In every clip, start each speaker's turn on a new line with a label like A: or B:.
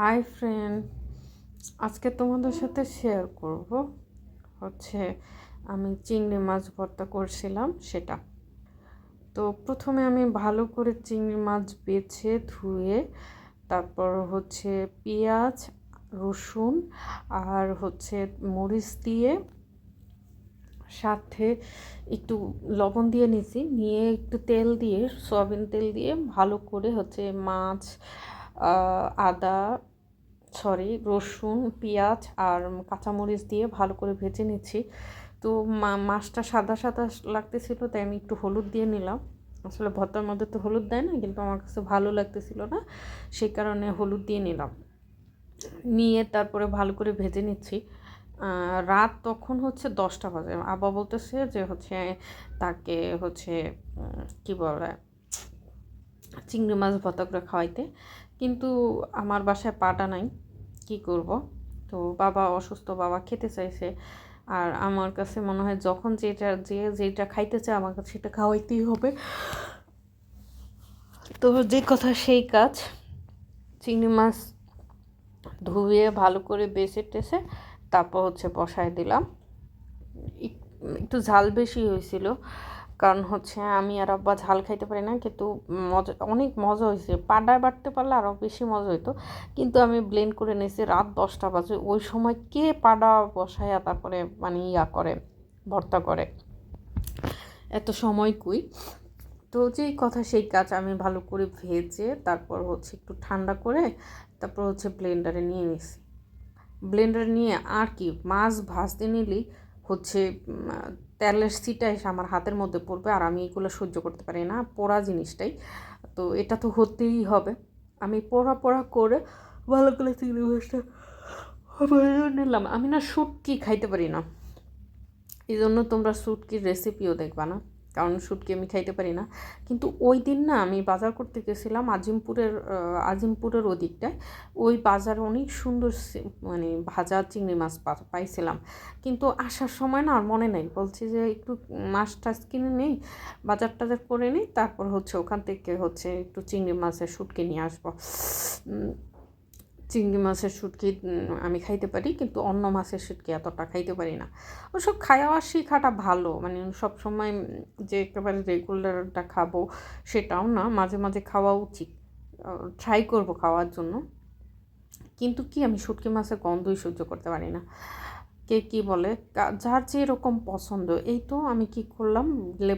A: Hi friend, আজকে তোমাদের সাথে শেয়ার করব হচ্ছে আমি চিংড়ি মাছ ভর্তা করছিলাম সেটা। তো প্রথমে আমি ভালো করে চিংড়ি মাছ বেছে ধুয়ে তারপর হচ্ছে পেঁয়াজ, রসুন আর হচ্ছে মরিচ দিয়ে সাথে একটু লবণ দিয়ে নিয়েছি, নিয়ে একটু তেল দিয়ে সয়াবিন তেল দিয়ে ভালো করে হচ্ছে মাছ, আদা রসুন, পেঁয়াজ আর কাঁচামরিচ দিয়ে ভালো করে ভেজে নিচ্ছি। তো মাছটা সাদা সাদা লাগতেছিল, তাই আমি একটু হলুদ দিয়ে নিলাম। আসলে ভর্তার মধ্যে তো হলুদ দেয় না, কিন্তু আমার কাছে ভালো লাগতেছিল না, সেই কারণে হলুদ দিয়ে নিলাম। নিয়ে তারপরে ভালো করে ভেজে নিচ্ছি। রাত তখন হচ্ছে 10টা বাজে। আব্বা বলতেছে যে হচ্ছে তাকে হচ্ছে কি বলে চিংড়ি মাছ ভর্তা করে খাওয়াইতে, কিন্তু আমার বাসায় পাটা নাই, কি করব। তো বাবা অসুস্থ, বাবা খেতে চাইছে, আর আমার কাছে মনে হয় যখন যেটা খাইতে চায় আমার কাছে সেটা খাওয়াইতেই হবে। তো যে কথা সেই কাজ, চিংড়ি মাছ ধুয়ে ভালো করে বেছে টেছে তারপর হচ্ছে বসায় দিলাম। একটু ঝাল বেশি হয়েছিল, কারণ হচ্ছে আমি আর আব্বা ঝাল খাইতে পারি না, কিন্তু মজা, অনেক মজা হয়েছে। পাডায় বাটতে পারলে আরও বেশি মজা হইতো, কিন্তু আমি ব্লেন্ড করে নিয়েছি। রাত 10টা বাজে, ওই সময় কে পাডা বসায়া তারপরে মানে করে ভর্তা করে, এত সময় কই। তো যেই কথা সেই কাজ, আমি ভালো করে ভেজে তারপর হচ্ছে একটু ঠান্ডা করে তারপর হচ্ছে ব্লেন্ডারে নিয়ে নিছি। ব্লেন্ডার নিয়ে আর কি, মাছ ভাজতে নিলেই হচ্ছে তেলের ছিটা এসে আমার হাতের মধ্যে পড়বে, আর আমি এগুলো সহ্য করতে পারি না, পোড়া জিনিসটাই। তো এটা তো হতেই হবে। আমি পোড়া পোড়া করে ভালো করে চিংড়ি মাছটা নিলাম। আমি না শুটকি খাইতে পারি না, এই জন্য তোমরা শুটকির রেসিপিও দেখবা না, কারণ শুটকি আমি খাইতে পারি না। কিন্তু ওই দিন না আমি বাজার করতে গেছিলাম আজিমপুরের ওদিকটায়। ওই বাজারে অনেক সুন্দর মানে ভাজা চিংড়ি মাছ পাইছিলাম, কিন্তু আসার সময় না আর মনে নেই। বলছি যে একটু মাছ টাছ কিনে নেই, বাজার টাজার করে নিই, তারপর হচ্ছে ওখান থেকে হচ্ছে একটু চিংড়ি মাছের শুটকি নিয়ে আসবো। চিংড়ি মাছের শুটকি আমি খাইতে পারি, কিন্তু অন্য মাছের শুটকি এতটা খাইতে পারি না। ওসব খাওয়া শিখাটা ভালো, মানে সবসময় যে একেবারে রেগুলারটা খাবো সেটাও না, মাঝে মাঝে খাওয়া উচিত। ট্রাই করব খাওয়ার জন্য, কিন্তু কি আমি শুটকি মাছের গন্ধই সহ্য করতে পারি না। কে কী বলে, যার যেরকম পছন্দ। এই তো আমি কি করলাম,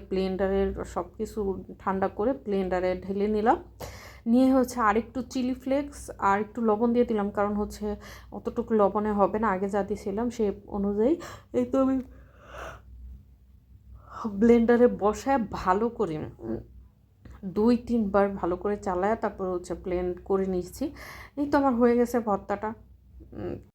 A: ব্লেন্ডারের সব কিছু ঠান্ডা করে ব্লেন্ডারে ঢেলে নিলাম, নিয়ে হচ্ছে আরেকটু চিলি ফ্লেক্স আর একটু লবণ দিয়ে দিলাম, কারণ হচ্ছে অতটুকু লবণে হবে না, আগে যা দিয়েছিলাম সেই অনুযায়ী। এই তো আমি ব্লেন্ডারে বসায় ভালো করে 2-3 বার ভালো করে চালায় তারপর হচ্ছে ব্লেন্ড করে নিচ্ছি। এই তো আমার হয়ে গেছে ভর্তাটা।